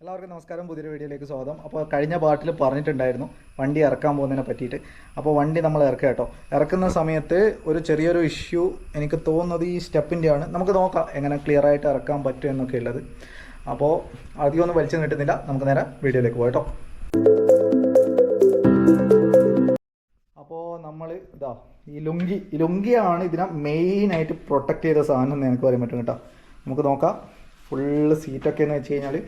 എല്ലാവർക്കും നമസ്കാരം. പുതിയൊരു വീഡിയോയിലേക്ക് സ്വാഗതം. അപ്പോൾ കഴിഞ്ഞ പാട്ടിൽ പറഞ്ഞിട്ടുണ്ടായിരുന്നു വണ്ടി ഇറക്കാൻ പോകുന്നതിനെ പറ്റിയിട്ട്. അപ്പോൾ വണ്ടി നമ്മൾ ഇറക്കുക കേട്ടോ. ഇറക്കുന്ന സമയത്ത് ഒരു ചെറിയൊരു ഇഷ്യൂ എനിക്ക് തോന്നുന്നത് ഈ സ്റ്റെപ്പിൻ്റെയാണ്. നമുക്ക് നോക്കാം എങ്ങനെ ക്ലിയർ ആയിട്ട് ഇറക്കാൻ പറ്റും എന്നൊക്കെ ഉള്ളത്. അപ്പോൾ അധികമൊന്നും വലിച്ചു കിട്ടുന്നില്ല, നമുക്ക് നേരെ വീഡിയോയിലേക്ക് പോകാം കേട്ടോ. അപ്പോൾ നമ്മൾ ഈ ലുങ്കിയാണ് ഇതിനെ മെയിനായിട്ട് പ്രൊട്ടക്റ്റ് ചെയ്ത സാധനം എന്ന് എനിക്ക് പറയാൻ പറ്റും കേട്ടോ. നമുക്ക് നോക്കാം. ഫുള്ള് സീറ്റൊക്കെ എന്ന് വെച്ച് കഴിഞ്ഞാൽ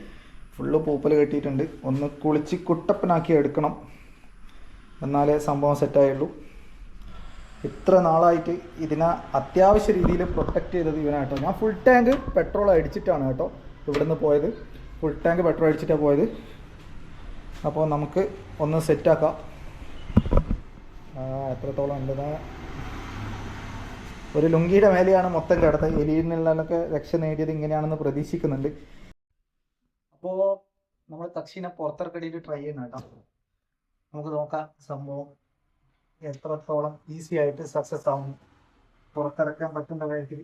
ഫുള്ള് പൂപ്പൽ കെട്ടിയിട്ടുണ്ട്. ഒന്ന് കുളിച്ച് കുട്ടപ്പനാക്കി എടുക്കണം, എന്നാലേ സംഭവം സെറ്റായുള്ളൂ. ഇത്ര നാളായിട്ട് ഇതിനെ അത്യാവശ്യ രീതിയിൽ പ്രൊട്ടക്റ്റ് ചെയ്തത് ഇവനാട്ടോ. ഞാൻ ഫുൾ ടാങ്ക് പെട്രോൾ അടിച്ചിട്ടാണ് കേട്ടോ ഇവിടുന്ന് പോയത്. ഫുൾ ടാങ്ക് പെട്രോൾ അടിച്ചിട്ടാണ് പോയത്. അപ്പോൾ നമുക്ക് ഒന്ന് സെറ്റാക്കാം. എത്രത്തോളം ഉണ്ടെന്ന് ഒരു ലുങ്കിയുടെ മേലെയാണ് മൊത്തം കിടന്നത്. എലിയിൽ നിന്നൊക്കെ രക്ഷ നേടിയത് ഇങ്ങനെയാണെന്ന് പ്രതീക്ഷിക്കുന്നുണ്ട്. അപ്പോൾ നമ്മൾ തക്ഷിനെ പുറത്തിറക്കടിയിട്ട് ട്രൈ ചെയ്യുന്ന കേട്ടോ. നമുക്ക് നോക്കാം സംഭവം എത്രത്തോളം ഈസി ആയിട്ട് സക്സസ് ആവും പുറത്തിറക്കാൻ പറ്റുന്ന കാര്യത്തിൽ.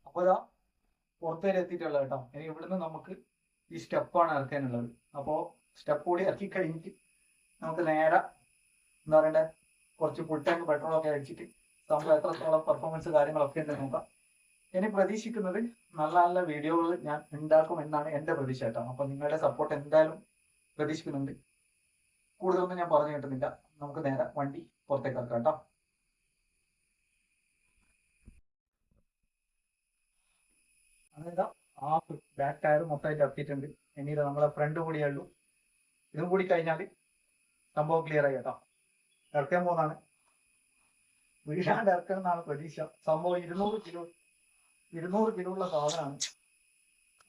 അപ്പോൾ ഇതാ പുറത്ത് വരെ എത്തിയിട്ടുള്ളത് കേട്ടോ. ഇനി ഇവിടുന്ന് നമുക്ക് ഈ സ്റ്റെപ്പാണ് ഇറക്കാനുള്ളത്. അപ്പോൾ സ്റ്റെപ്പ് കൂടി ഇറക്കി കഴിഞ്ഞിട്ട് നമുക്ക് നേരെ എന്താ പറയണ്ടേ, കുറച്ച് ഫുൾ ടാങ്ക് പെട്രോളൊക്കെ അടിച്ചിട്ട് സംഭവം എത്രത്തോളം പെർഫോമൻസ് കാര്യങ്ങളൊക്കെ ഉണ്ട് നോക്കാം. ഇനി പ്രതീക്ഷിക്കുന്നത് നല്ല നല്ല വീഡിയോകൾ ഞാൻ ഉണ്ടാക്കും എന്നാണ് എൻ്റെ പ്രതീക്ഷ കേട്ടോ. അപ്പോൾ നിങ്ങളുടെ സപ്പോർട്ട് എന്തായാലും പ്രതീക്ഷിക്കുന്നുണ്ട്. കൂടുതലൊന്നും ഞാൻ പറഞ്ഞു കിട്ടുന്നില്ല. നമുക്ക് നേരെ വണ്ടി പുറത്തേക്ക് ഇറക്കാം കേട്ടോ. അതായത് ബാക്ക് ടയർ മൊത്തമായിട്ട് ഇറക്കിയിട്ടുണ്ട്. ഇനി ഇത് നമ്മളെ ഫ്രണ്ട് കൂടിയേ ഉള്ളൂ. ഇതും കൂടി കഴിഞ്ഞാൽ സംഭവം ക്ലിയർ ആയി കേട്ടോ. ഇറക്കാൻ പോകുന്നതാണ്. വീഴാണ്ട് ഇറക്കണം എന്നാണ് പ്രതീക്ഷ. സംഭവം 200 കിലോ ഉള്ള സാധനമാണ്.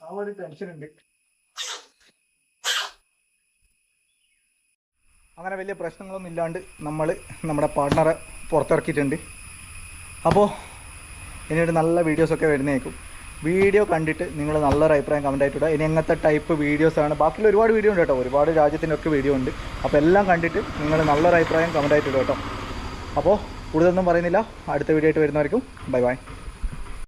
ആ ഒരു ടെൻഷൻ ഉണ്ട്. അങ്ങനെ വലിയ പ്രശ്നങ്ങളൊന്നും ഇല്ലാണ്ട് നമ്മൾ നമ്മുടെ പാർട്ട്ണറെ പുറത്തിറക്കിയിട്ടുണ്ട്. അപ്പോൾ ഇനിയൊരു നല്ല വീഡിയോസൊക്കെ വരുന്നേക്കും. വീഡിയോ കണ്ടിട്ട് നിങ്ങൾ നല്ലൊരു അഭിപ്രായം കമൻ്റ് ആയിട്ടിടുക. ഇനി എങ്ങനത്തെ ടൈപ്പ് വീഡിയോസാണ്, ബാക്കിയുള്ള ഒരുപാട് വീഡിയോ ഉണ്ട് കേട്ടോ. ഒരുപാട് രാജ്യത്തിൻ്റെയൊക്കെ വീഡിയോ ഉണ്ട്. അപ്പോൾ എല്ലാം കണ്ടിട്ട് നിങ്ങൾ നല്ലൊരു അഭിപ്രായം കമൻ്റ് ആയിട്ടിടുക കേട്ടോ. അപ്പോൾ കൂടുതലൊന്നും പറയുന്നില്ല. അടുത്ത വീഡിയോ ആയിട്ട് വരുന്നവർക്കും ബൈ ബൈ.